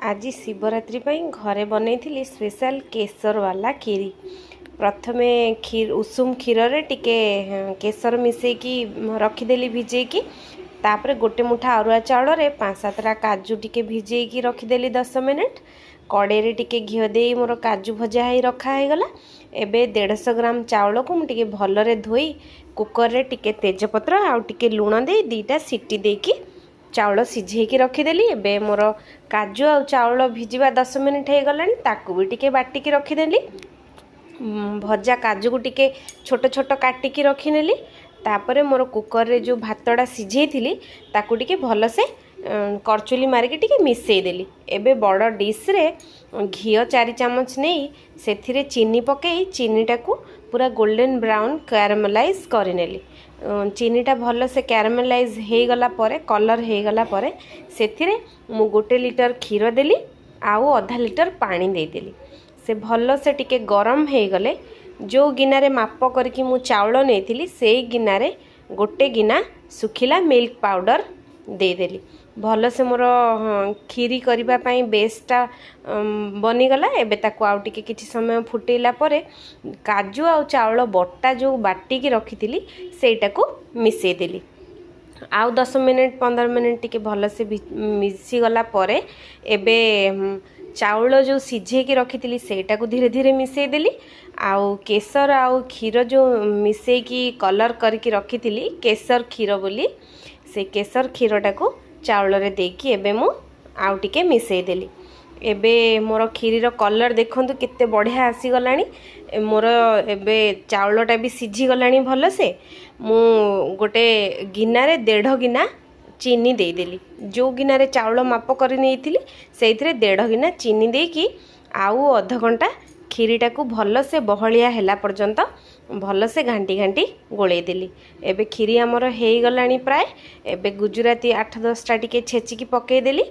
आज शिवरात्रि घरे बनई स्पेशल केसर वाला खीरी। प्रथमे उषुम क्षीर रे टिके केसर मिसेकी रखीदेली भिजेकी। तापर गोटे मुठा अरुआ चाउल रे 5-7टा काजू टिके भिजेकी रखीदेली 10 मिनिट। कड़े रे टिके घिओ दे मोर काजू भजा ही रखा है गला। एबे 150 ग्राम चाउल को मुझे भलरे धोई कुकर रे टिके तेजपत्र आउ टिके लुण दे 2टा सीटी देकी चाउल सिझेकी रखीदेली। एबे मोर काजू आ चाउल भिजिबा 10 मिनिट हो गलानी ताकू भी टिके बाटिकी रखीदेली। भजा काजू को टिके छोट छोट काटिकी रखीनेली। तापरे मोर कुकर रे जो भातटा सिझेइथिली ताकू टिके भल से करचुली मारिकी टिके मिसई देली। एबे बड़ डिश रे घिओ 4 चामच नहीं सेथिरे चीनी पकई चीनीटा को पूरा गोल्डन ब्राउन कैरामेलाइज करिनेली। चीनीटा भल से कैरामेलाइज हो गला परे कलर हो गला परे सेथिरे मु 1 लिटर क्षीर देली आउ आधा लिटर पानी देदेली। से भल से टिके गरम हो गले जो गिनारे माप करके मु चाउल नेथिली से गिनारे 1 गिना सुखिला मिल्क पाउडर देदेली। भल से मोर खीरी करिबा पई बेसटा बनीगला। एबे ताकू आउ टिके किछि समय फुटेला परे काजू आ चाउल बट्टा जो बाटिकी रखीथिली सेटा को मिसई देली। आउ 10 मिनिट 15 मिनिट टिके भल से मिसी गला परे एबे चाउल जो सिझेकी रखीथिली सेटा को धीरे धीरे मिसई देली। आउ केसर आउ क्षीर जो मिसेकी कलर करके रखीथिली केसर क्षीर बोली से केसर क्षीरटा को चाउल रे देकी एबे मु आउ टिके मिसई देली। एबे मोर खीरीर कलर देखंतु केते बढ़िया आसी गलानी। मोर एबे चाउलटा भी सिझी गलानी भल से। मु गोटे गिनारे 1.5 गिना चीनी देदेली। जो गिनारे चाउल माप कर नहीं से 1.5 गिना चीनी देकी आउ अध घंटा खीरीटा को भल से बहलिया हैला पर्यंत भल से घांटी घांटी गोले देली। एबे खीरी आमर हो गलानी प्राय। एबे गुजराती 8-10टा टिके छेचिकी पकई देली।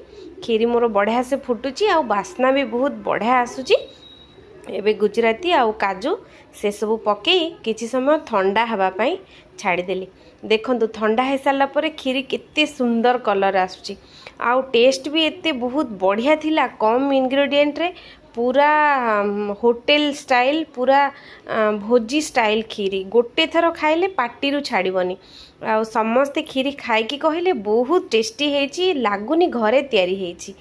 खीरी मोर बढ़िया से फुटुची आ बास्ना भी बहुत बढ़िया आसुची। एबे गुजराती आउ काजू से सब पकई किछि समय ठंडा हवा पई छाड़ी देली। देखंतु ठंडा हो सारा पर खीरी केते सुंदर कलर आसुची आउ टेस्ट भी एते बहुत बढ़िया थिला। कम इंग्रेडिएंट रे पूरा होटेल स्टाइल पूरा भोजी स्टाइल खीरी गोटे थर खाइले पाटी छाड़बनी। आ समस्ते खीरी खाइकी कहले बहुत टेस्टी हेची लागुनी घरे तैयारी हेची।